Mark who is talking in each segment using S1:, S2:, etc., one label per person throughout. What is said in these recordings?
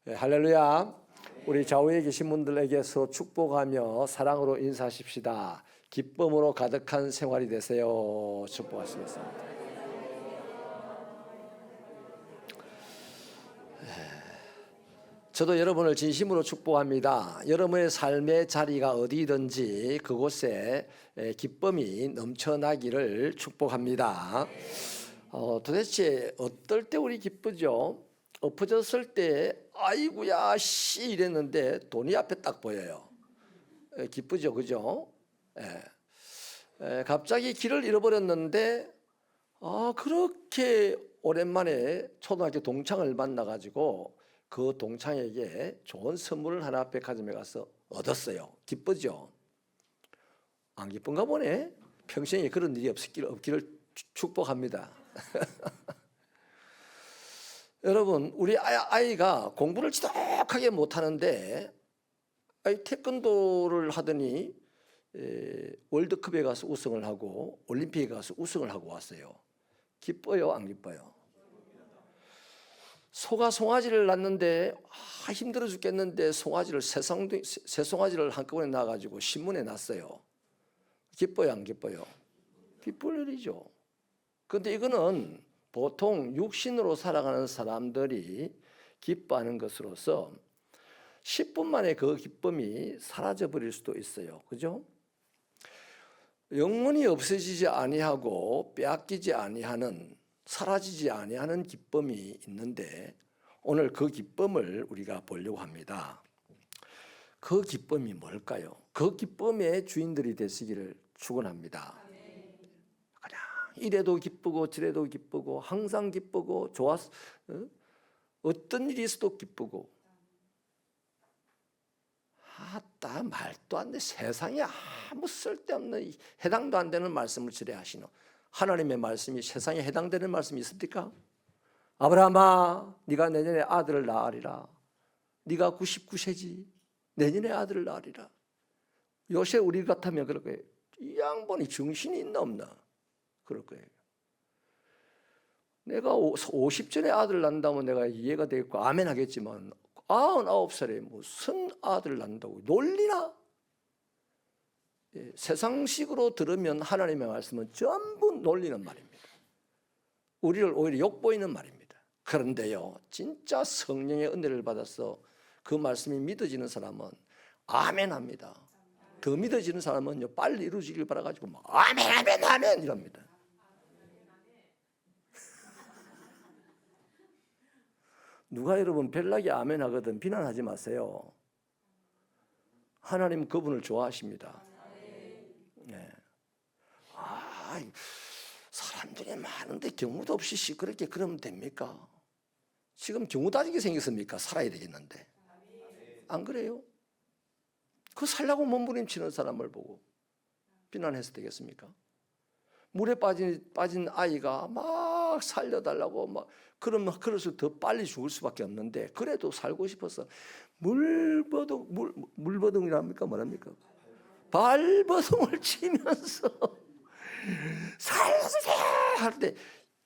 S1: 할렐루야. 우리 좌우에 계신 분들에게서 축복하며 사랑으로 인사하십시다. 기쁨으로 가득한 생활이 되세요. 축복하시겠습니다. 저도 여러분을 진심으로 축복합니다. 여러분의 삶의 자리가 어디든지 그곳에 기쁨이 넘쳐나기를 축복합니다. 도대체 어떨 때 우리 기쁘죠? 엎어졌을 때 아이고야 씨 이랬는데 돈이 앞에 딱 보여요. 기쁘죠, 그죠? 갑자기 길을 잃어버렸는데 그렇게 오랜만에 초등학교 동창을 만나가지고 그 동창에게 좋은 선물을 하나 백화점에 가서 얻었어요. 기쁘죠? 안 기쁜가 보네. 평생에 그런 일이 없기를 축복합니다. 여러분, 우리 아이가 공부를 지독하게 못하는데 태권도를 하더니 월드컵에 가서 우승을 하고 올림픽에 가서 우승을 하고 왔어요. 기뻐요, 안 기뻐요? 소가 송아지를 낳는데 힘들어 죽겠는데 송아지를 새 송아지를 한꺼번에 낳아가지고 신문에 났어요. 기뻐요, 안 기뻐요? 기쁠 일이죠. 그런데 이거는 보통 육신으로 살아가는 사람들이 기뻐하는 것으로서 10분 만에 그 기쁨이 사라져 버릴 수도 있어요. 그죠? 영원히 없어지지 아니하고 빼앗기지 아니하는, 사라지지 아니하는 기쁨이 있는데 오늘 그 기쁨을 우리가 보려고 합니다. 그 기쁨이 뭘까요? 그 기쁨의 주인들이 되시기를 축원합니다. 그냥 이래도 기쁘고 저래도 기쁘고 항상 기쁘고 어떤 일이 있어도 기쁘고 아따 말도 안 돼. 세상에 아무 쓸데없는 해당도 안 되는 말씀을 지레 하시노. 하나님의 말씀이 세상에 해당되는 말씀이 있습니까? 아브라함아 네가 내년에 아들을 낳으리라. 네가 99세지 내년에 아들을 낳으리라. 요새 우리 같으면 그럴 거예요. 이 양반이 정신이 있나 없나 그럴 거예요. 내가 50전에 아들 낳는다면 내가 이해가 되겠고 아멘 하겠지만 99살에 무슨 아들 낳는다고 놀리나? 세상식으로 들으면 하나님의 말씀은 전부 놀리는 말입니다. 우리를 오히려 욕보이는 말입니다. 그런데요, 진짜 성령의 은혜를 받아서 그 말씀이 믿어지는 사람은 아멘 합니다. 더 믿어지는 사람은요, 빨리 이루어지길 바라가지고 막 아멘 아멘 아멘 이럽니다. 누가 여러분 벨락이 아멘 하거든 비난하지 마세요. 하나님 그분을 좋아하십니다. 네. 사람들이 많은데 경우도 없이 시끄럽게 그러면 됩니까? 지금 경우 따지게 생겼습니까? 살아야 되겠는데. 안 그래요? 그 살라고 몸부림치는 사람을 보고 비난해서 되겠습니까? 물에 빠진 아이가 막 살려달라고 막 그러면 그럴수록 더 빨리 죽을 수밖에 없는데 그래도 살고 싶어서 물버둥이랍니까? 뭐랍니까? 발버둥을 치면서 살려주세요 할 때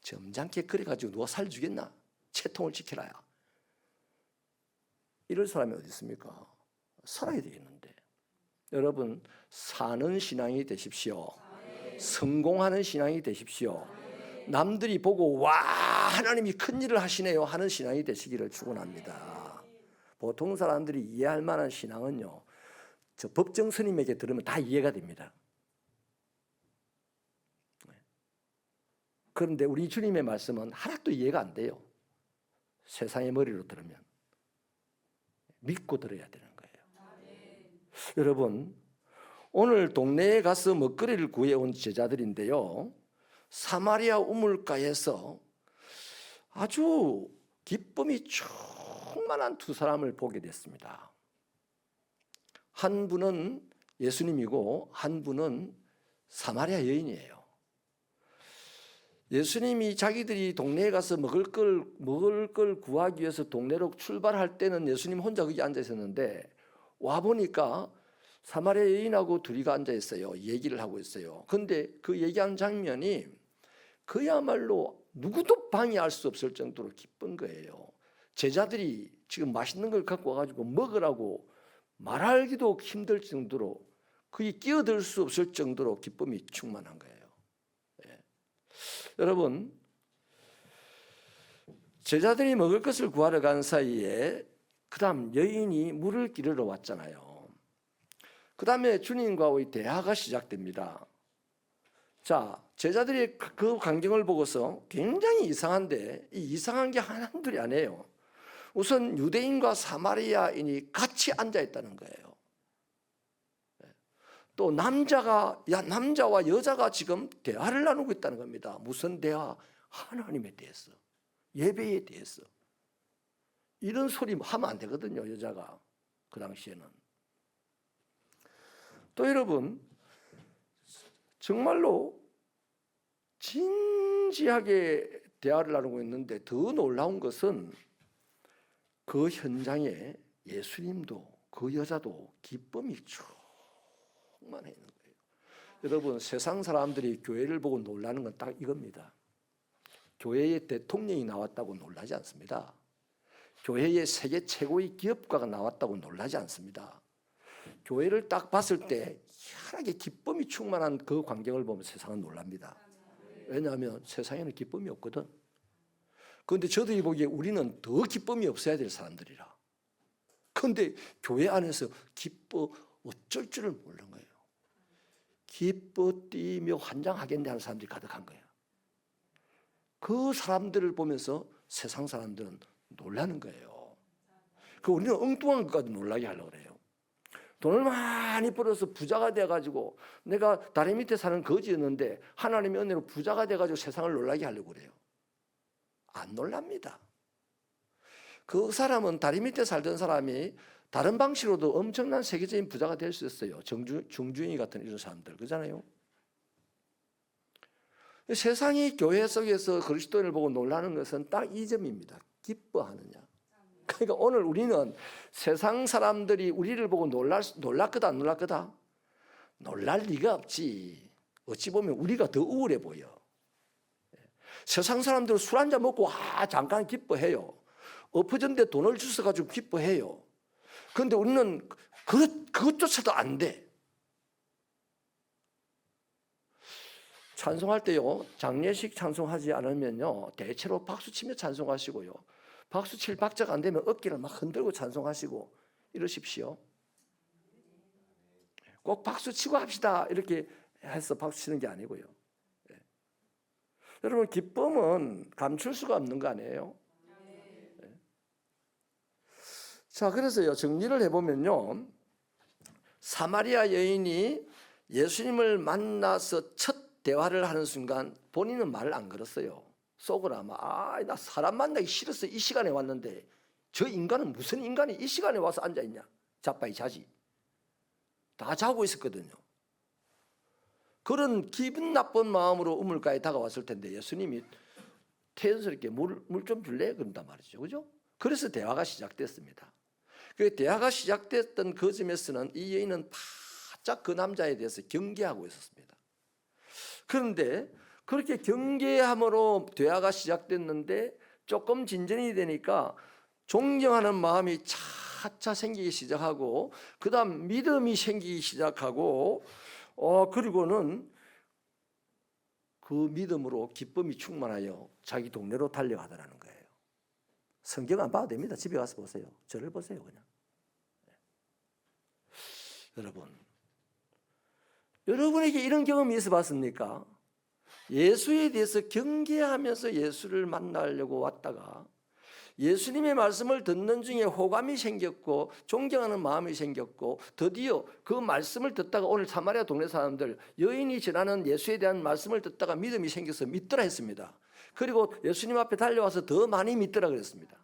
S1: 점잖게 그래가지고 누가 살려주겠나? 채통을 지켜라야. 이럴 사람이 어디 있습니까? 살아야 되겠는데. 여러분 사는 신앙이 되십시오. 성공하는 신앙이 되십시오. 남들이 보고 와 하나님이 큰 일을 하시네요 하는 신앙이 되시기를 축원합니다. 보통 사람들이 이해할 만한 신앙은요, 저 법정 스님에게 들으면 다 이해가 됩니다. 그런데 우리 주님의 말씀은 하나도 이해가 안 돼요. 세상의 머리로 들으면 믿고 들어야 되는 거예요. 여러분 오늘 동네에 가서 먹거리를 구해온 제자들인데요, 사마리아 우물가에서 아주 기쁨이 충만한 두 사람을 보게 됐습니다. 한 분은 예수님이고 한 분은 사마리아 여인이에요. 예수님이 자기들이 동네에 가서 먹을 걸 구하기 위해서 동네로 출발할 때는 예수님 혼자 거기 앉아 있었는데 와보니까 사마리아 여인하고 둘이가 앉아 있어요. 얘기를 하고 있어요. 그런데 그 얘기하는 장면이 그야말로 누구도 방해할 수 없을 정도로 기쁜 거예요. 제자들이 지금 맛있는 걸 갖고 와가지고 먹으라고 말하기도 힘들 정도로 거의 끼어들 수 없을 정도로 기쁨이 충만한 거예요. 예. 여러분, 제자들이 먹을 것을 구하러 간 사이에 그 다음 여인이 물을 기르러 왔잖아요. 그 다음에 주님과의 대화가 시작됩니다. 자, 제자들이 그 광경을 보고서 굉장히 이상한데 이 이상한 게 한둘이 아니에요. 우선 유대인과 사마리아인이 같이 앉아 있다는 거예요. 또 남자와 여자가 지금 대화를 나누고 있다는 겁니다. 무슨 대화? 하나님에 대해서, 예배에 대해서. 이런 소리 하면 안 되거든요, 여자가. 그 당시에는. 또 여러분, 정말로 진지하게 대화를 나누고 있는데 더 놀라운 것은 그 현장에 예수님도 그 여자도 기쁨이 충만해 있는 거예요. 여러분, 세상 사람들이 교회를 보고 놀라는 건 딱 이겁니다. 교회의 대통령이 나왔다고 놀라지 않습니다. 교회의 세계 최고의 기업가가 나왔다고 놀라지 않습니다. 교회를 딱 봤을 때 희한하게 기쁨이 충만한 그 광경을 보면 세상은 놀랍니다. 왜냐하면 세상에는 기쁨이 없거든. 그런데 저들이 보기에 우리는 더 기쁨이 없어야 될 사람들이라. 그런데 교회 안에서 기뻐 어쩔 줄을 모르는 거예요. 기뻐 뛰며 환장하겠네 하는 사람들이 가득한 거예요. 그 사람들을 보면서 세상 사람들은 놀라는 거예요. 우리는 엉뚱한 것까지 놀라게 하려고 그래요. 돈을 많이 벌어서 부자가 돼가지고 내가 다리 밑에 사는 거지였는데 하나님의 은혜로 부자가 돼가지고 세상을 놀라게 하려고 그래요. 안 놀랍니다. 그 사람은 다리 밑에 살던 사람이 다른 방식으로도 엄청난 세계적인 부자가 될 수 있어요. 중주인이 같은 이런 사람들, 그렇잖아요. 세상이 교회 속에서 그리스도인을 보고 놀라는 것은 딱 이 점입니다. 기뻐하느냐. 그러니까 오늘 우리는 세상 사람들이 우리를 보고 놀랄 거다? 놀랄 리가 없지. 어찌 보면 우리가 더 우울해 보여. 세상 사람들은 술 한잔 먹고 잠깐 기뻐해요. 엎어졌는데 돈을 주워가지고 기뻐해요. 그런데 우리는 그것조차도 안 돼. 찬송할 때요, 장례식 찬송하지 않으면요, 대체로 박수치며 찬송하시고요. 박수칠 박자가 안 되면 어깨를 막 흔들고 찬송하시고 이러십시오. 꼭 박수치고 합시다 이렇게 해서 박수치는 게 아니고요. 네. 여러분, 기쁨은 감출 수가 없는 거 아니에요? 네. 자, 그래서요, 정리를 해보면요, 사마리아 여인이 예수님을 만나서 첫 대화를 하는 순간 본인은 말을 안 걸었어요. 속으로 아마 나 사람 만나기 싫어서 이 시간에 왔는데 저 인간은 무슨 인간이 이 시간에 와서 앉아있냐. 자빠이 자지. 다 자고 있었거든요. 그런 기분 나쁜 마음으로 우물가에 다가왔을 텐데 예수님이 태연스럽게 물 좀 줄래? 그런단 말이죠. 그죠? 그래서 대화가 시작됐습니다. 그 대화가 시작됐던 그 점에서는 이 여인은 바짝 그 남자에 대해서 경계하고 있었습니다. 그런데 그렇게 경계함으로 대화가 시작됐는데 조금 진전이 되니까 존경하는 마음이 차차 생기기 시작하고 그 다음 믿음이 생기기 시작하고 그리고는 그 믿음으로 기쁨이 충만하여 자기 동네로 달려가더라는 거예요. 성경 안 봐도 됩니다. 집에 가서 보세요. 저를 보세요 그냥. 여러분에게 이런 경험이 있어 봤습니까? 예수에 대해서 경계하면서 예수를 만나려고 왔다가 예수님의 말씀을 듣는 중에 호감이 생겼고 존경하는 마음이 생겼고 드디어 그 말씀을 듣다가 오늘 사마리아 동네 사람들 여인이 전하는 예수에 대한 말씀을 듣다가 믿음이 생겨서 믿더라 했습니다. 그리고 예수님 앞에 달려와서 더 많이 믿더라 그랬습니다.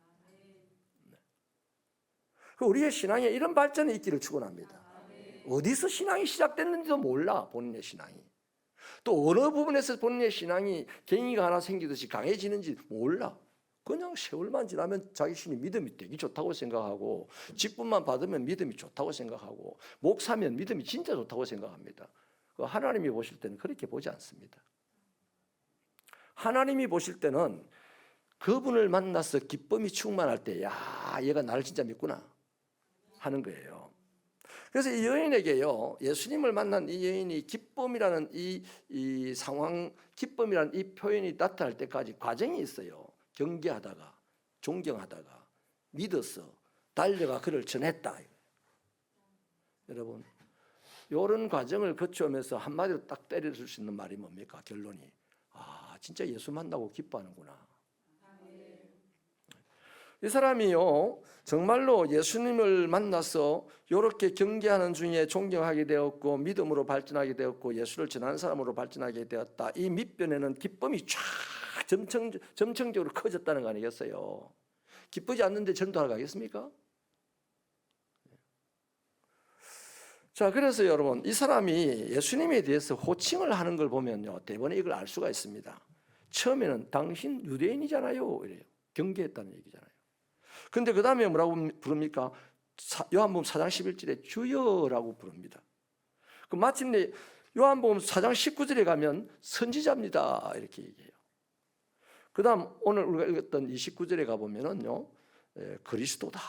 S1: 우리의 신앙에 이런 발전이 있기를 축원합니다. 어디서 신앙이 시작됐는지도 몰라. 본인의 신앙이. 또 어느 부분에서 본인의 신앙이 갱이가 하나 생기듯이 강해지는지 몰라. 그냥 세월만 지나면 자기 신이 믿음이 되게 좋다고 생각하고 직분만 받으면 믿음이 좋다고 생각하고 목사면 믿음이 진짜 좋다고 생각합니다. 하나님이 보실 때는 그렇게 보지 않습니다. 하나님이 보실 때는 그분을 만나서 기쁨이 충만할 때, 야, 얘가 나를 진짜 믿구나 하는 거예요. 그래서 이 여인에게요, 예수님을 만난 이 여인이 기쁨이라는 이 상황, 기쁨이라는 이 표현이 나타날 때까지 과정이 있어요. 경계하다가, 존경하다가, 믿어서 달려가 그를 전했다. 여러분, 이런 과정을 거쳐오면서 한마디로 딱 때려줄 수 있는 말이 뭡니까? 결론이, 아, 진짜 예수 만나고 기뻐하는구나. 이 사람이요, 정말로 예수님을 만나서 이렇게 경계하는 중에 존경하게 되었고 믿음으로 발전하게 되었고 예수를 전하는 사람으로 발전하게 되었다. 이 밑변에는 기쁨이 쫙 점층적으로 커졌다는 거 아니겠어요? 기쁘지 않는데 전도하러 가겠습니까? 자, 그래서 여러분, 이 사람이 예수님에 대해서 호칭을 하는 걸 보면요, 대번에 이걸 알 수가 있습니다. 처음에는 당신 유대인이잖아요, 이래요. 경계했다는 얘기잖아요. 근데 그 다음에 뭐라고 부릅니까? 요한복음 4장 11절에 주여라고 부릅니다. 그 마침내 요한복음 4장 19절에 가면 선지자입니다, 이렇게 얘기해요. 그 다음 오늘 우리가 읽었던 29절에 가보면은요, 그리스도다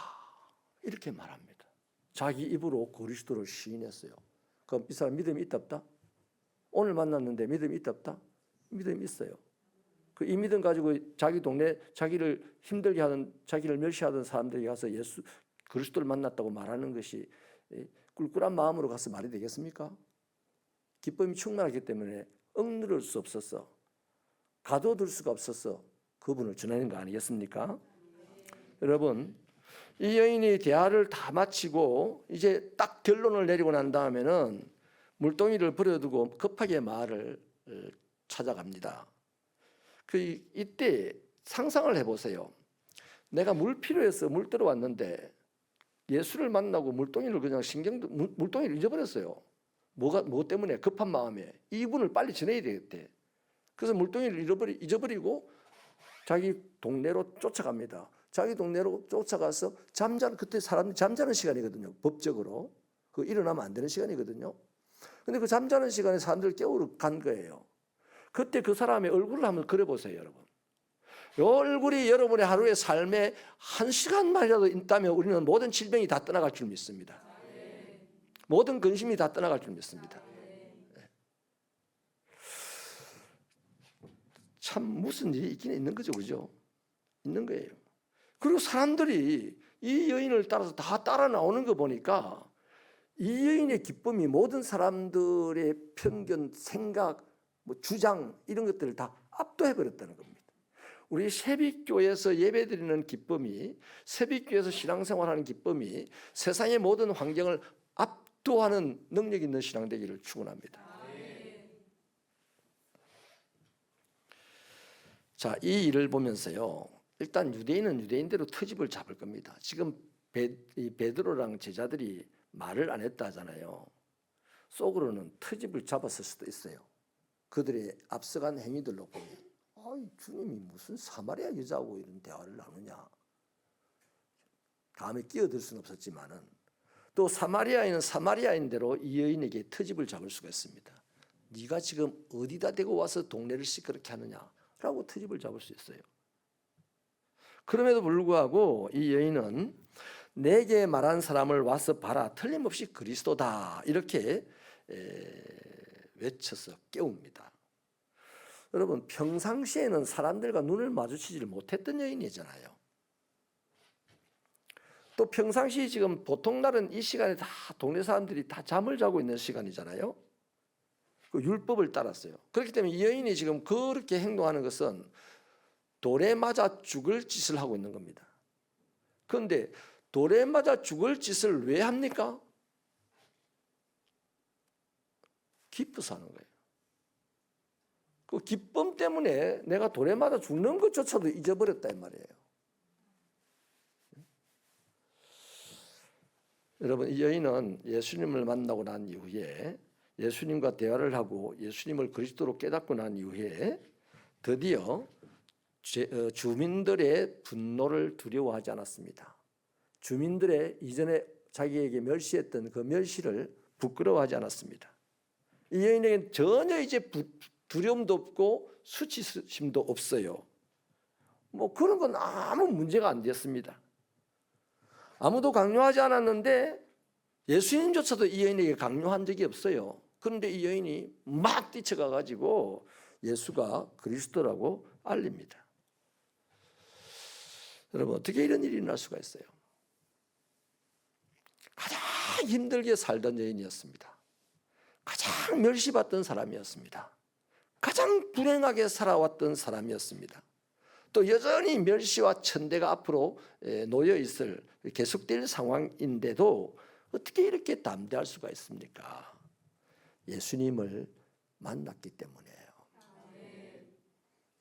S1: 이렇게 말합니다. 자기 입으로 그리스도를 시인했어요. 그럼 이 사람 믿음이 있다 없다? 오늘 만났는데 믿음이 있다 없다? 믿음이 있어요. 이 믿음 가지고 자기 동네 자기를 힘들게 하던, 자기를 멸시하던 사람들에게 가서 예수 그리스도를 만났다고 말하는 것이 꿀꿀한 마음으로 가서 말이 되겠습니까? 기쁨이 충만하기 때문에 억누를 수 없어서, 가둬둘 수가 없어서 그분을 전하는 거 아니겠습니까? 여러분, 이 여인이 대화를 다 마치고 이제 딱 결론을 내리고 난 다음에는 물동이를 버려두고 급하게 마을을 찾아갑니다. 이때 상상을 해보세요. 내가 물 필요해서 물 들어왔는데 예수를 만나고 물동이를 그냥 물동이를 잊어버렸어요. 뭐 때문에? 급한 마음에 이분을 빨리 전해야 되겠대. 그래서 물동이를 잊어버리고 자기 동네로 쫓아갑니다. 자기 동네로 쫓아가서 그때 사람들이 잠자는 시간이거든요. 법적으로 일어나면 안 되는 시간이거든요. 근데 그 잠자는 시간에 사람들을 깨우러 간 거예요. 그때 그 사람의 얼굴을 한번 그려보세요, 여러분. 이 얼굴이 여러분의 하루의 삶에 한 시간만이라도 있다면 우리는 모든 질병이 다 떠나갈 줄 믿습니다. 모든 근심이 다 떠나갈 줄 믿습니다. 참 무슨 일이 있긴 있는 거죠, 그죠? 있는 거예요. 그리고 사람들이 이 여인을 따라서 다 따라 나오는 거 보니까 이 여인의 기쁨이 모든 사람들의 편견, 생각, 주장 이런 것들을 다 압도해버렸다는 겁니다. 우리 새빛교회에서 예배드리는 기쁨이, 새빛교회에서 신앙생활하는 기쁨이 세상의 모든 환경을 압도하는 능력 있는 신앙 되기를 축원합니다. 자, 이 일을 보면서요, 일단 유대인은 유대인대로 트집을 잡을 겁니다. 지금 베드로랑 제자들이 말을 안 했다 하잖아요. 속으로는 트집을 잡았을 수도 있어요. 그들의 앞서간 행위들로 보니, 주님이 무슨 사마리아 여자하고 이런 대화를 나누냐. 감히 끼어들 수는 없었지만은 또 사마리아인은 사마리아인대로 이 여인에게 트집을 잡을 수가 있습니다. 네가 지금 어디다 대고 와서 동네를 시끄럽게 하느냐라고 트집을 잡을 수 있어요. 그럼에도 불구하고 이 여인은 내게 말한 사람을 와서 봐라, 틀림없이 그리스도다, 이렇게 외쳐서 깨웁니다. 여러분, 평상시에는 사람들과 눈을 마주치지를 못했던 여인이잖아요. 또 평상시 지금 보통 날은 이 시간에 다 동네 사람들이 다 잠을 자고 있는 시간이잖아요. 그 율법을 따랐어요. 그렇기 때문에 이 여인이 지금 그렇게 행동하는 것은 돌에 맞아 죽을 짓을 하고 있는 겁니다. 그런데 돌에 맞아 죽을 짓을 왜 합니까? 기뻐서 하는 거예요. 그 기쁨 때문에 내가 돌에 맞아 죽는 것조차도 잊어버렸다 이 말이에요. 여러분, 이 여인은 예수님을 만나고 난 이후에, 예수님과 대화를 하고 예수님을 그리스도로 깨닫고 난 이후에 드디어 주민들의 분노를 두려워하지 않았습니다. 주민들의 이전에 자기에게 멸시했던 그 멸시를 부끄러워하지 않았습니다. 이 여인에게는 전혀 이제 두려움도 없고 수치심도 없어요. 뭐 그런 건 아무 문제가 안 됐습니다. 아무도 강요하지 않았는데 예수님조차도 이 여인에게 강요한 적이 없어요. 그런데 이 여인이 막 뛰쳐가 가지고 예수가 그리스도라고 알립니다. 여러분, 어떻게 이런 일이 일어날 수가 있어요? 가장 힘들게 살던 여인이었습니다. 가장 멸시받던 사람이었습니다. 가장 불행하게 살아왔던 사람이었습니다. 또 여전히 멸시와 천대가 앞으로 놓여 있을 계속될 상황인데도 어떻게 이렇게 담대할 수가 있습니까? 예수님을 만났기 때문이에요.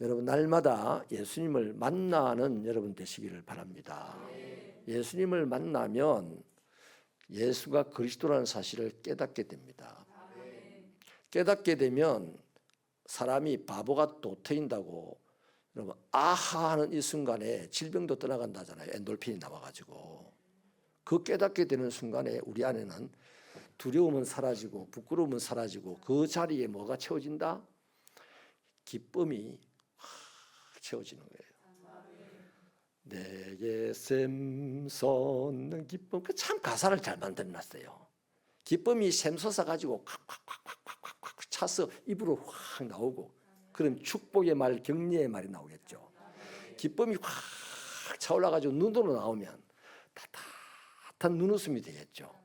S1: 여러분, 날마다 예수님을 만나는 여러분 되시기를 바랍니다. 예수님을 만나면 예수가 그리스도라는 사실을 깨닫게 됩니다. 깨닫게 되면 사람이 바보가 도트인다고 여러분, 아하 하는 이 순간에 질병도 떠나간다잖아요. 엔돌핀이 나와가지고. 그 깨닫게 되는 순간에 우리 안에는 두려움은 사라지고 부끄러움은 사라지고 그 자리에 뭐가 채워진다? 기쁨이 채워지는 거예요. 내게 샘솟는 기쁨. 그 참 가사를 잘 만들어놨어요. 기쁨이 샘솟아 가지고 콱콱콱콱콱 차서 입으로 확 나오고, 그럼 축복의 말, 격려의 말이 나오겠죠. 기쁨이 확 차올라 가지고 눈으로 나오면 따뜻한 눈웃음이 되겠죠.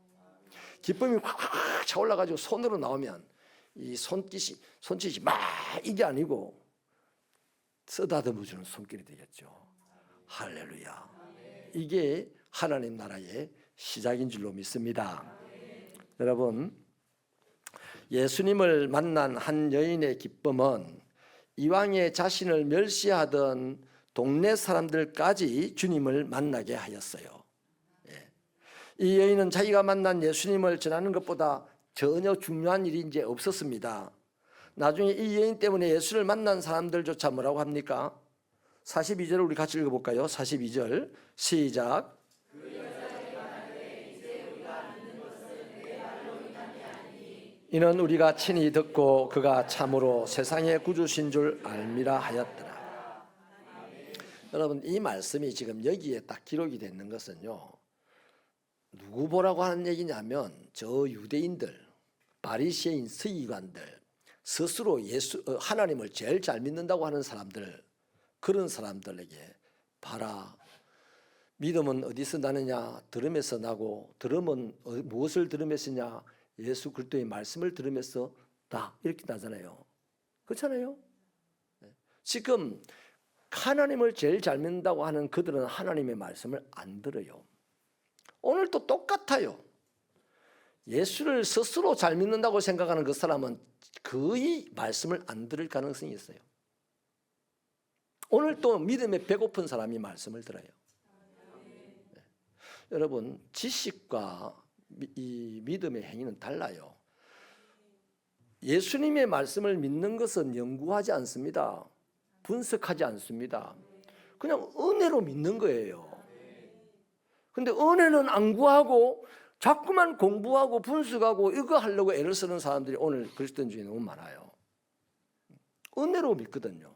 S1: 기쁨이 확 차올라 가지고 손으로 나오면 이 손짓이 막 이게 아니고 쓰다듬어 주는 손길이 되겠죠. 할렐루야. 이게 하나님 나라의 시작인 줄로 믿습니다. 여러분, 예수님을 만난 한 여인의 기쁨은 이왕에 자신을 멸시하던 동네 사람들까지 주님을 만나게 하였어요. 이 여인은 자기가 만난 예수님을 전하는 것보다 전혀 중요한 일이 이제 없었습니다. 나중에 이 여인 때문에 예수를 만난 사람들조차 뭐라고 합니까? 42절을 우리 같이 읽어볼까요? 42절 시작. 이는 우리가 친히 듣고 그가 참으로 세상의 구주신 줄 알미라 하였더라. 여러분, 이 말씀이 지금 여기에 딱 기록이 되는 것은요, 누구 보라고 하는 얘기냐면 저 유대인들, 바리새인 서기관들, 스스로 하나님을 제일 잘 믿는다고 하는 사람들, 그런 사람들에게 봐라, 믿음은 어디서 나느냐? 들음에서 나고, 들음은 무엇을 들음에서냐? 예수 그리스도의 말씀을 들으면서 다 이렇게 나잖아요. 그렇잖아요. 지금 하나님을 제일 잘 믿는다고 하는 그들은 하나님의 말씀을 안 들어요. 오늘도 똑같아요. 예수를 스스로 잘 믿는다고 생각하는 그 사람은 거의 말씀을 안 들을 가능성이 있어요. 오늘 또 믿음에 배고픈 사람이 말씀을 들어요. 여러분, 지식과 이 믿음의 행위는 달라요. 예수님의 말씀을 믿는 것은 연구하지 않습니다. 분석하지 않습니다. 그냥 은혜로 믿는 거예요. 근데 은혜는 안 구하고 자꾸만 공부하고 분석하고 이거 하려고 애를 쓰는 사람들이 오늘 그리스도인 중에 너무 많아요. 은혜로 믿거든요.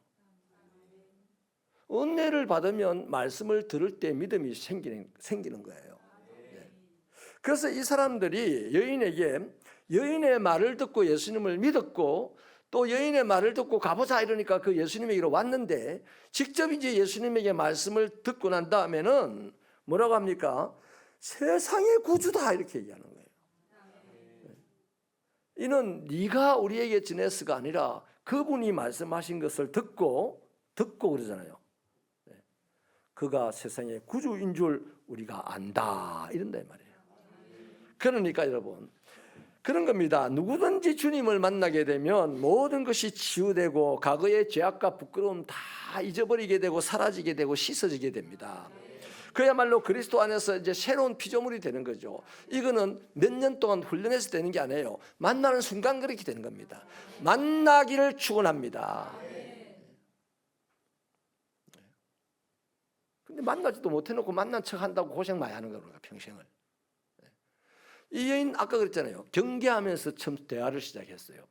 S1: 은혜를 받으면 말씀을 들을 때 믿음이 생기는 거예요. 그래서 이 사람들이 여인의 말을 듣고 예수님을 믿었고, 또 여인의 말을 듣고 가보자 이러니까 그 예수님에게로 왔는데, 직접 이제 예수님에게 말씀을 듣고 난 다음에는 뭐라고 합니까? 세상의 구주다 이렇게 얘기하는 거예요. 이는 네가 우리에게 지냈어가 아니라 그분이 말씀하신 것을 듣고 그러잖아요. 그가 세상의 구주인 줄 우리가 안다 이런다 이 말이에요. 그러니까 여러분, 그런 겁니다. 누구든지 주님을 만나게 되면 모든 것이 치유되고 과거의 죄악과 부끄러움 다 잊어버리게 되고 사라지게 되고 씻어지게 됩니다. 그야말로 그리스도 안에서 이제 새로운 피조물이 되는 거죠. 이거는 몇 년 동안 훈련해서 되는 게 아니에요. 만나는 순간 그렇게 되는 겁니다. 만나기를 축원합니다. 근데 만나지도 못해놓고 만난 척 한다고 고생 많이 하는 거예요, 평생을. 이 여인 아까 그랬잖아요. 경계하면서 처음 대화를 시작했어요.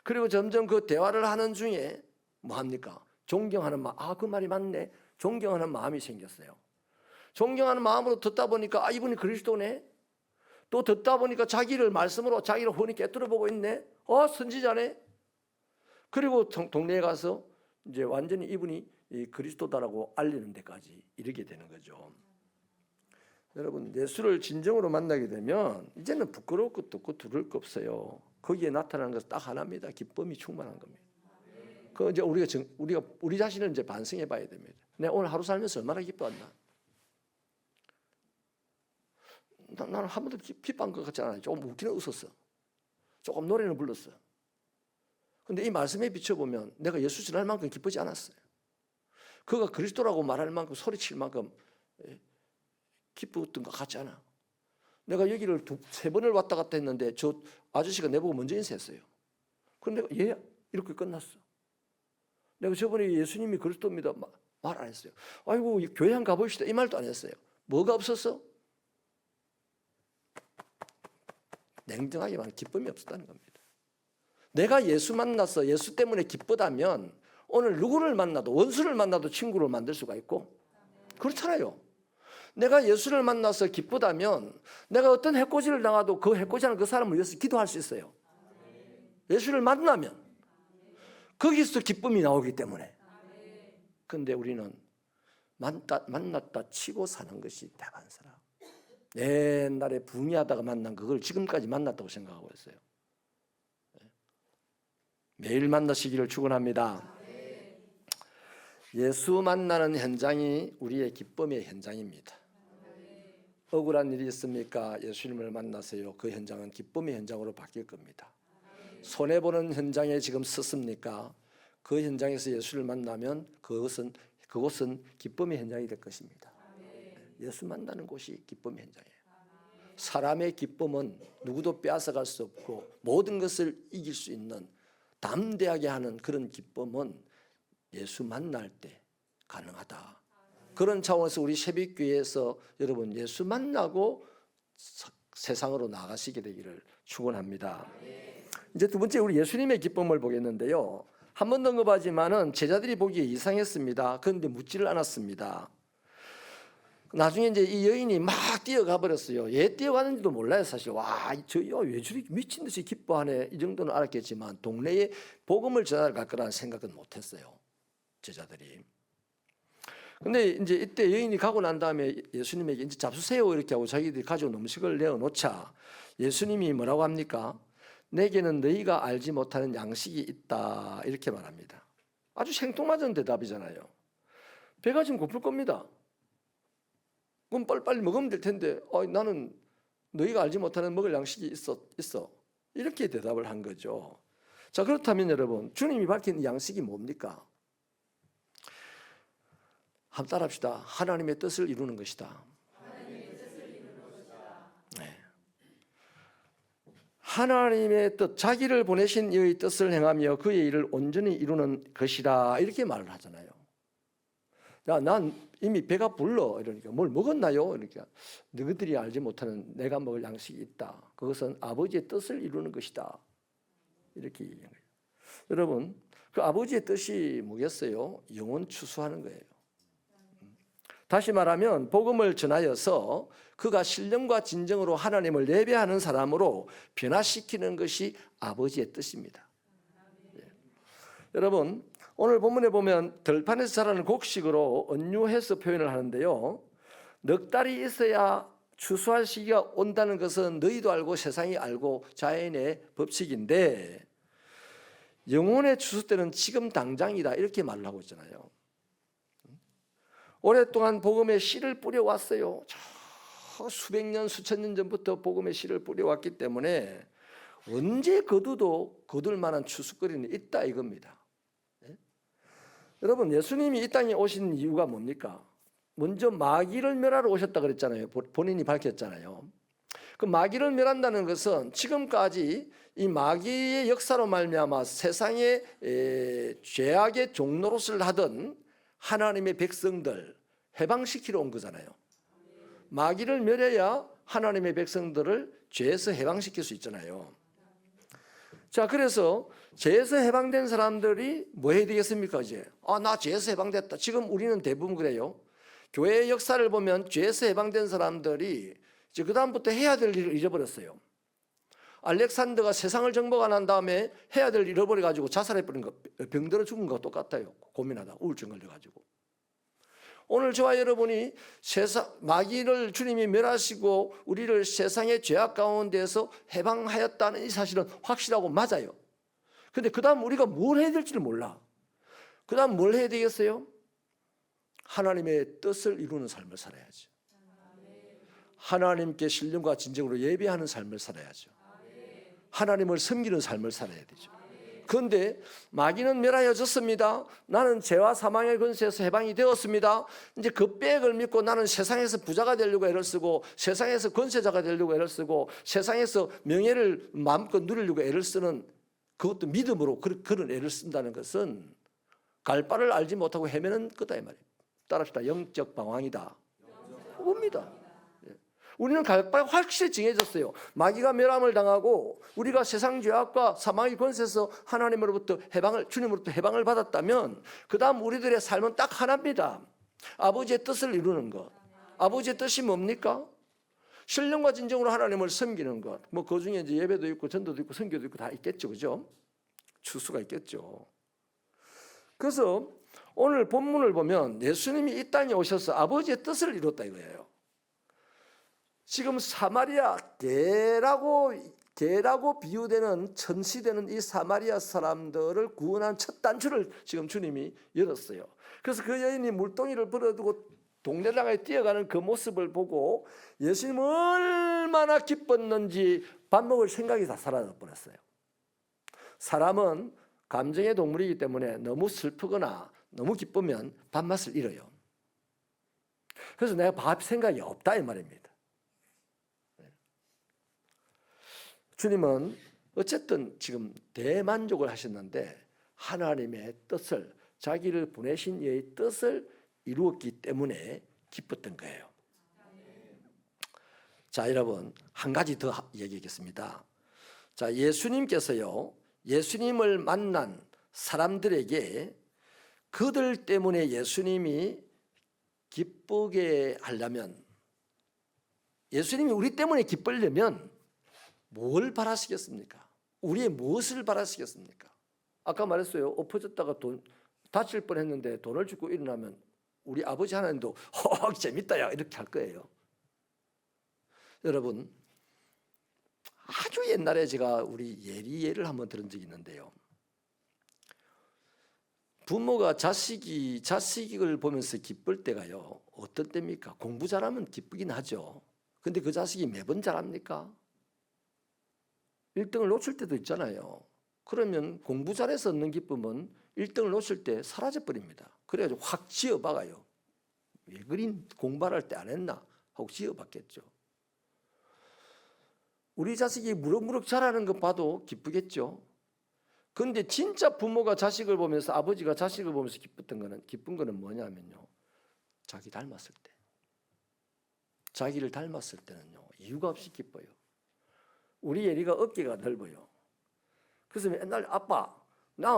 S1: 그리고 점점 그 대화를 하는 중에 뭐 합니까? 존경하는 말, 그 말이 맞네. 존경하는 마음이 생겼어요. 존경하는 마음으로 듣다 보니까 이분이 그리스도네. 또 듣다 보니까 자기를 말씀으로 자기를 훤히 깨뜨려 보고 있네. 선지자네. 그리고 동네에 가서 이제 완전히 이분이 그리스도다라고 알리는 데까지 이르게 되는 거죠. 여러분, 예수를 진정으로 만나게 되면 이제는 부끄러울 것도 없고 두려울 거 없어요. 거기에 나타나는 것은 딱 하나입니다. 기쁨이 충만한 겁니다. 그 이제 우리가 우리 자신을 이제 반성해 봐야 됩니다. 내가 오늘 하루 살면서 얼마나 기뻐했나? 나는 한 번도 기뻐한 것 같지 않아요. 조금 웃기는 웃었어. 조금 노래는 불렀어. 근데 이 말씀에 비춰보면 내가 예수 전할 만큼 기쁘지 않았어요. 그가 그리스도라고 말할 만큼 소리칠 만큼 기뻤던 것 같지 않아. 내가 여기를 세 번을 왔다 갔다 했는데 저 아저씨가 내보고 먼저 인사했어요. 그런데 내가 이렇게 끝났어. 내가 저번에 예수님이 그리스도입니다 말 안 했어요. 아이고 교회 한 가봅시다 이 말도 안 했어요. 뭐가 없었어? 냉정하게 말하면 기쁨이 없었다는 겁니다. 내가 예수 만나서 예수 때문에 기쁘다면 오늘 누구를 만나도 원수를 만나도 친구를 만들 수가 있고 그렇잖아요. 내가 예수를 만나서 기쁘다면 내가 어떤 해코지를 당해도 그 해코지하는 그 사람을 위해서 기도할 수 있어요. 예수를 만나면 거기서 기쁨이 나오기 때문에. 그런데 우리는 만났다 치고 사는 것이 대반사라. 옛날에 붕이하다가 만난 그걸 지금까지 만났다고 생각하고 있어요. 매일 만나시기를 축원합니다. 예수 만나는 현장이 우리의 기쁨의 현장입니다. 억울한 일이 있습니까? 예수님을 만나세요. 그 현장은 기쁨의 현장으로 바뀔 겁니다. 손해보는 현장에 지금 섰습니까? 그 현장에서 예수를 만나면 그곳은 기쁨의 현장이 될 것입니다. 예수 만나는 곳이 기쁨의 현장이에요. 사람의 기쁨은 누구도 빼앗아갈 수 없고 모든 것을 이길 수 있는 담대하게 하는 그런 기쁨은 예수 만날 때 가능하다. 그런 차원에서 우리 새벽교회에서 여러분 예수 만나고 세상으로 나가시게 되기를 축원합니다. 이제 두 번째 우리 예수님의 기쁨을 보겠는데요. 한 번 언급하지만은 제자들이 보기에 이상했습니다. 그런데 묻지를 않았습니다. 나중에 이제 이 여인이 막 뛰어가 버렸어요. 얘 뛰어가는지도 몰라요, 사실. 왜 저리 미친 듯이 기뻐하네. 이 정도는 알았겠지만 동네에 복음을 전하러 갈 거라는 생각은 못했어요, 제자들이. 근데 이제 이때 여인이 가고 난 다음에 예수님에게 이제 잡수세요 이렇게 하고 자기들이 가져온 음식을 내어놓자 예수님이 뭐라고 합니까? 내게는 너희가 알지 못하는 양식이 있다 이렇게 말합니다. 아주 생뚱맞은 대답이잖아요. 배가 지금 고플 겁니다. 그럼 빨리 먹으면 될 텐데 나는 너희가 알지 못하는 먹을 양식이 있어 이렇게 대답을 한 거죠. 자, 그렇다면 여러분 주님이 밝힌 이 양식이 뭡니까? 한번 따라합시다. 하나님의 뜻을 이루는 것이다. 네. 하나님의 뜻, 자기를 보내신 이의 뜻을 행하며 그의 일을 온전히 이루는 것이다 이렇게 말을 하잖아요. 야, 난 이미 배가 불러 이러니까 뭘 먹었나요? 그러니까 너희들이 알지 못하는 내가 먹을 양식이 있다. 그것은 아버지의 뜻을 이루는 것이다. 이렇게 얘기해요. 여러분, 그 아버지의 뜻이 뭐겠어요? 영혼 추수하는 거예요. 다시 말하면 복음을 전하여서 그가 신령과 진정으로 하나님을 예배하는 사람으로 변화시키는 것이 아버지의 뜻입니다. 여러분, 오늘 본문에 보면 들판에서 자라는 곡식으로 언유해서 표현을 하는데요. 넉 달이 있어야 추수할 시기가 온다는 것은 너희도 알고 세상이 알고 자연의 법칙인데 영혼의 추수 때는 지금 당장이다 이렇게 말을 하고 있잖아요. 오랫동안 복음의 씨를 뿌려왔어요. 저 수백 년 수천 년 전부터 복음의 씨를 뿌려왔기 때문에 언제 거둘 만한 추수거리는 있다 이겁니다. 여러분, 예수님이 이 땅에 오신 이유가 뭡니까? 먼저 마귀를 멸하러 오셨다 그랬잖아요. 본인이 밝혔잖아요. 그 마귀를 멸한다는 것은 지금까지 이 마귀의 역사로 말미암아 세상의 죄악의 종노릇을 하던 하나님의 백성들 해방시키러 온 거잖아요. 마귀를 멸해야 하나님의 백성들을 죄에서 해방시킬 수 있잖아요. 자, 그래서 죄에서 해방된 사람들이 뭐 해야 되겠습니까? 이제 나 죄에서 해방됐다. 지금 우리는 대부분 그래요. 교회의 역사를 보면 죄에서 해방된 사람들이 이제 그 다음부터 해야 될 일을 잃어버렸어요. 알렉산더가 세상을 정복하고 난 다음에 해야 될 일을 잃어버려가지고 자살해버린 거, 병들어 죽은 거 똑같아요. 고민하다 우울증 걸려가지고. 오늘 저와 여러분이 마귀를 주님이 멸하시고 우리를 세상의 죄악 가운데서 해방하였다는 이 사실은 확실하고 맞아요. 근데 그 다음 우리가 뭘 해야 될지를 몰라. 그 다음 뭘 해야 되겠어요? 하나님의 뜻을 이루는 삶을 살아야죠. 하나님께 신령과 진정으로 예배하는 삶을 살아야죠. 하나님을 섬기는 삶을 살아야 되죠. 그런데 마귀는 멸하여졌습니다. 나는 죄와 사망의 권세에서 해방이 되었습니다. 이제 그 백을 믿고 나는 세상에서 부자가 되려고 애를 쓰고 세상에서 권세자가 되려고 애를 쓰고 세상에서 명예를 마음껏 누리려고 애를 쓰는, 그것도 믿음으로 그런 애를 쓴다는 것은 갈 바를 알지 못하고 헤매는 거다 이 말이에요. 따라합시다. 영적 방황이다. 그겁니다. 우리는 갈 바가 확실히 정해졌어요. 마귀가 멸함을 당하고 우리가 세상 죄악과 사망의 권세에서 하나님으로부터 해방을, 주님으로부터 해방을 받았다면 그 다음 우리들의 삶은 딱 하나입니다. 아버지의 뜻을 이루는 것. 아버지의 뜻이 뭡니까? 신령과 진정으로 하나님을 섬기는 것. 뭐 그 중에 이제 예배도 있고 전도도 있고 선교도 있고 다 있겠죠, 그죠? 추수가 있겠죠. 그래서 오늘 본문을 보면 예수님이 이 땅에 오셔서 아버지의 뜻을 이뤘다 이거예요. 지금 사마리아 개라고 비유되는 천시되는 이 사마리아 사람들을 구원한 첫 단추를 지금 주님이 열었어요. 그래서 그 여인이 물동이를 버려두고 동네랑에 뛰어가는 그 모습을 보고 예수님 얼마나 기뻤는지 밥 먹을 생각이 다 사라져 버렸어요. 사람은 감정의 동물이기 때문에 너무 슬프거나 너무 기쁘면 밥맛을 잃어요. 그래서 내가 밥 생각이 없다 이 말입니다. 주님은 어쨌든 지금 대만족을 하셨는데 하나님의 뜻을, 자기를 보내신 이의 뜻을 이루었기 때문에 기뻤던 거예요. 자, 여러분 한 가지 더 얘기하겠습니다. 자, 예수님께서요, 예수님을 만난 사람들에게 그들 때문에 예수님이 기쁘게 하려면, 예수님이 우리 때문에 기쁘려면 뭘 바라시겠습니까? 우리의 무엇을 바라시겠습니까? 아까 말했어요. 엎어졌다가 다칠 뻔했는데 돈을 주고 일어나면 우리 아버지 하나님도 재밌다 야 이렇게 할 거예요. 여러분, 아주 옛날에 제가 우리 예를 한번 들은 적이 있는데요. 부모가 자식을 보면서 기쁠 때가요, 어떤 때입니까? 공부 잘하면 기쁘긴 하죠. 근데 그 자식이 매번 잘합니까? 1등을 놓칠 때도 있잖아요. 그러면 공부 잘해서 얻는 기쁨은 1등을 놓칠 때 사라져버립니다. 그래가지고 확 지어박아요. 왜 그린 공부할 때 안 했나 하고 지어박겠죠. 우리 자식이 무럭무럭 자라는 것 봐도 기쁘겠죠. 그런데 진짜 부모가 자식을 보면서, 아버지가 자식을 보면서 기쁜 거는 뭐냐면요, 자기 닮았을 때, 자기를 닮았을 때는요 이유가 없이 기뻐요. 우리 예리가 어깨가 넓어요. 그래서 맨날 아빠, 나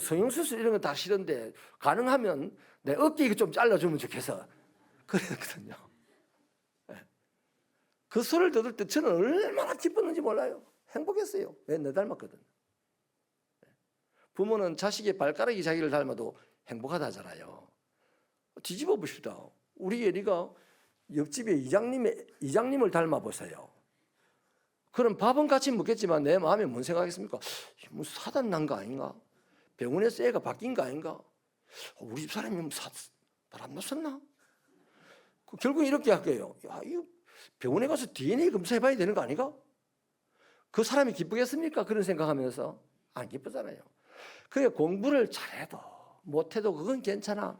S1: 성형수술 이런 거 다 싫은데 가능하면 내 어깨 이거 좀 잘라주면 좋겠어. 그랬거든요. 그 소리를 들을 때 저는 얼마나 기뻤는지 몰라요. 행복했어요. 왜? 내 닮았거든. 부모는 자식의 발가락이 자기를 닮아도 행복하다 하잖아요. 뒤집어 보십시다. 우리 예리가 옆집의 이장님을 닮아 보세요. 그럼 밥은 같이 먹겠지만 내 마음에 뭔 생각하겠습니까? 무슨 사단 난 거 아닌가? 병원에서 애가 바뀐 거 아닌가? 우리 집 사람이 바람 났었나? 결국 이렇게 할게요. 야, 이거 병원에 가서 DNA 검사해봐야 되는 거 아닌가? 그 사람이 기쁘겠습니까? 그런 생각하면서 안 기쁘잖아요. 그래, 공부를 잘해도 못해도 그건 괜찮아.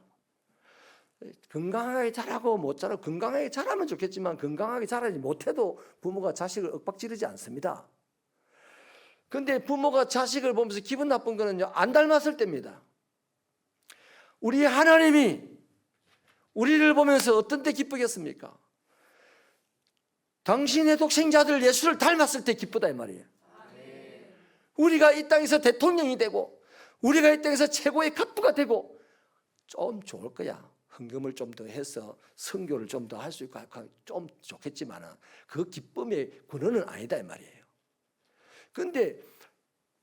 S1: 건강하게 자라고 못 자라고, 건강하게 자라면 좋겠지만 건강하게 자라지 못해도 부모가 자식을 윽박지르지 않습니다. 그런데 부모가 자식을 보면서 기분 나쁜 거는요, 안 닮았을 때입니다. 우리 하나님이 우리를 보면서 어떤 때 기쁘겠습니까? 당신의 독생자들 예수를 닮았을 때 기쁘다 이 말이에요. 우리가 이 땅에서 대통령이 되고 우리가 이 땅에서 최고의 갑부가 되고 좀 좋을 거야. 헌금을 좀 더 해서 선교를 좀 더 할 수 있고 좀 좋겠지만 그 기쁨의 근원은 아니다 이 말이에요. 그런데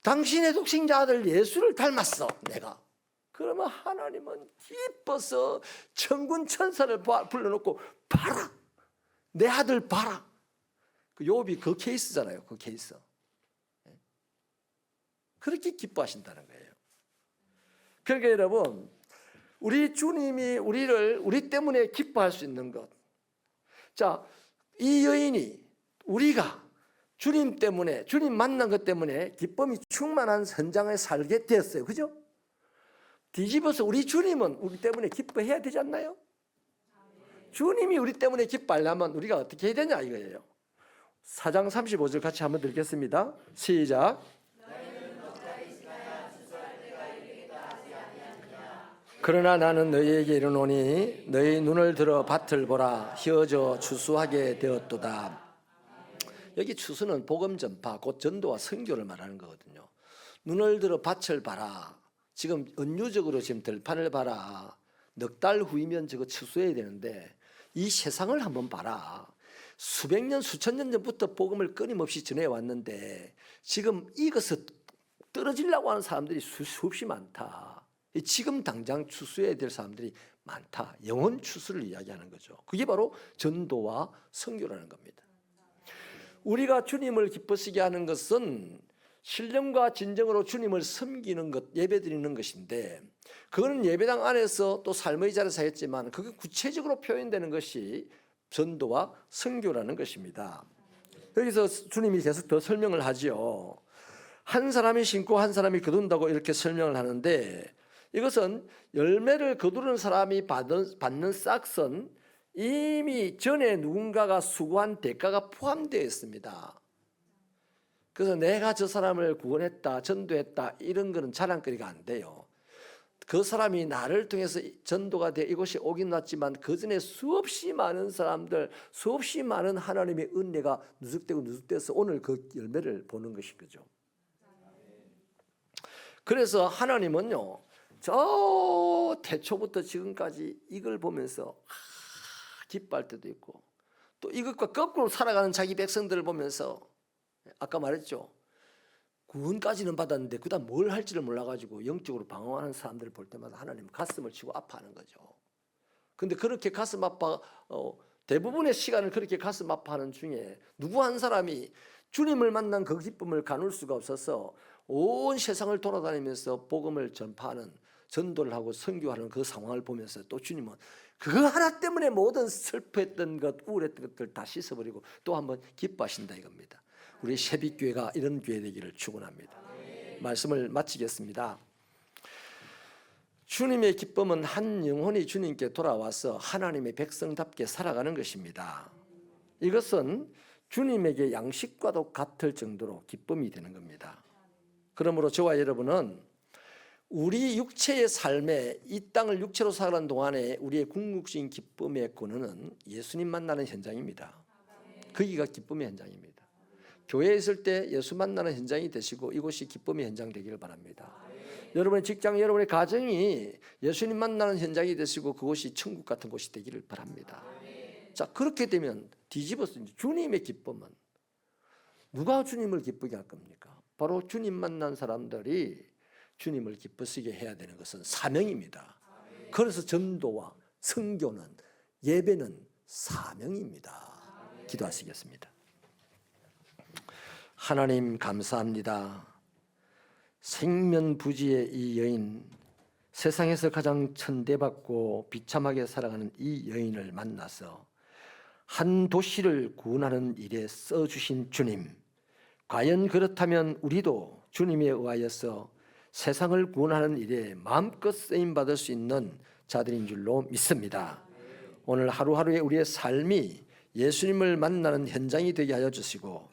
S1: 당신의 독생자 아들 예수를 닮았어 내가. 그러면 하나님은 기뻐서 천군 천사를 불러놓고 봐라 내 아들 봐라. 그 욥이 그 케이스잖아요. 그 케이스. 그렇게 기뻐하신다는 거예요. 그러니까 여러분 우리 주님이 우리 때문에 기뻐할 수 있는 것. 자, 이 여인이 우리가 주님 때문에 주님 만난 것 때문에 기쁨이 충만한 현장에 살게 되었어요. 그죠? 뒤집어서 우리 주님은 우리 때문에 기뻐해야 되지 않나요? 주님이 우리 때문에 기뻐하려면 우리가 어떻게 해야 되냐 이거예요. 4장 35절 같이 한번 읽겠습니다. 시작. 그러나 나는 너희에게 이르노니 너희 눈을 들어 밭을 보라 휘어져 추수하게 되었도다. 여기 추수는 복음 전파 곧 전도와 선교를 말하는 거거든요. 눈을 들어 밭을 봐라. 지금 은유적으로 지금 들판을 봐라. 넉 달 후이면 저거 추수해야 되는데 이 세상을 한번 봐라. 수백 년 수천 년 전부터 복음을 끊임없이 전해왔는데 지금 이것을 떨어지려고 하는 사람들이 수없이 많다. 지금 당장 추수해야 될 사람들이 많다. 영혼 추수를 이야기하는 거죠. 그게 바로 전도와 선교라는 겁니다. 우리가 주님을 기쁘시게 하는 것은 신령과 진정으로 주님을 섬기는 것, 예배드리는 것인데 그거는 예배당 안에서 또 삶의 자리에서 했지만 그게 구체적으로 표현되는 것이 전도와 선교라는 것입니다. 여기서 주님이 계속 더 설명을 하지요. 한 사람이 심고 한 사람이 거둔다고 이렇게 설명을 하는데 이것은 열매를 거두는 사람이 받는 싹은 이미 전에 누군가가 수고한 대가가 포함되어 있습니다. 그래서 내가 저 사람을 구원했다, 전도했다 이런 거는 자랑거리가 안 돼요. 그 사람이 나를 통해서 전도가 돼 이곳이 오긴 왔지만 그 전에 수없이 많은 사람들, 수없이 많은 하나님의 은혜가 누적되고 누적돼서 오늘 그 열매를 보는 것인 거죠. 그래서 하나님은요. 저 태초부터 지금까지 이걸 보면서 기뻐할 때도 있고 또 이것과 거꾸로 살아가는 자기 백성들을 보면서 아까 말했죠. 구원까지는 받았는데 그다음 뭘 할지를 몰라가지고 영적으로 방황하는 사람들을 볼 때마다 하나님은 가슴을 치고 아파하는 거죠. 근데 그렇게 가슴 아파 대부분의 시간을 그렇게 가슴 아파하는 중에 누구 한 사람이 주님을 만난 그 기쁨을 가눌 수가 없어서 온 세상을 돌아다니면서 복음을 전파하는 전도를 하고 선교하는 그 상황을 보면서 또 주님은 그거 하나 때문에 모든 슬퍼했던 것, 우울했던 것들 다 씻어버리고 또 한번 기뻐하신다 이겁니다. 우리 새빛교회가 이런 교회 되기를 축원합니다. 말씀을 마치겠습니다. 주님의 기쁨은 한 영혼이 주님께 돌아와서 하나님의 백성답게 살아가는 것입니다. 이것은 주님에게 양식과도 같을 정도로 기쁨이 되는 겁니다. 그러므로 저와 여러분은 우리 육체의 삶에 이 땅을 육체로 살아가는 동안에 우리의 궁극적인 기쁨의 근원은 예수님 만나는 현장입니다. 거기가 기쁨의 현장입니다. 교회에 있을 때 예수 만나는 현장이 되시고 이곳이 기쁨의 현장 되기를 바랍니다. 여러분의 직장, 여러분의 가정이 예수님 만나는 현장이 되시고 그곳이 천국 같은 곳이 되기를 바랍니다. 자, 그렇게 되면 뒤집어서 주님의 기쁨은 누가 주님을 기쁘게 할 겁니까? 바로 주님 만난 사람들이 주님을 기쁘시게 해야 되는 것은 사명입니다. 그래서 전도와 선교는 예배는 사명입니다. 기도하시겠습니다. 하나님 감사합니다. 생면부지의 이 여인, 세상에서 가장 천대받고 비참하게 살아가는 이 여인을 만나서 한 도시를 구원하는 일에 써주신 주님, 과연 그렇다면 우리도 주님에 의하여서 세상을 구원하는 일에 마음껏 쓰임받을 수 있는 자들인 줄로 믿습니다. 오늘 하루하루의 우리의 삶이 예수님을 만나는 현장이 되게 하여 주시고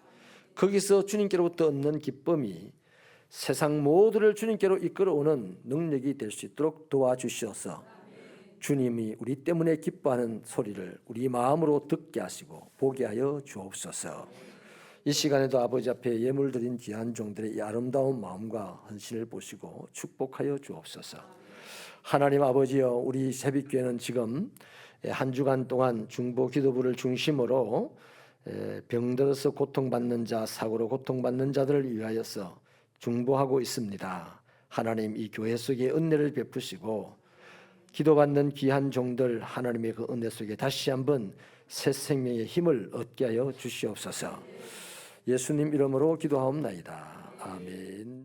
S1: 거기서 주님께로부터 얻는 기쁨이 세상 모두를 주님께로 이끌어오는 능력이 될 수 있도록 도와주시옵소서. 주님이 우리 때문에 기뻐하는 소리를 우리 마음으로 듣게 하시고 보게 하여 주옵소서. 이 시간에도 아버지 앞에 예물 드린 귀한 종들의 이 아름다운 마음과 헌신을 보시고 축복하여 주옵소서. 하나님 아버지여, 우리 새벽교회는 지금 한 주간 동안 중보 기도부를 중심으로 병들어서 고통받는 자, 사고로 고통받는 자들을 위하여서 중보하고 있습니다. 하나님, 이 교회 속에 은혜를 베푸시고 기도받는 귀한 종들 하나님의 그 은혜 속에 다시 한번 새 생명의 힘을 얻게 하여 주시옵소서. 예수님 이름으로 기도하옵나이다. 아멘.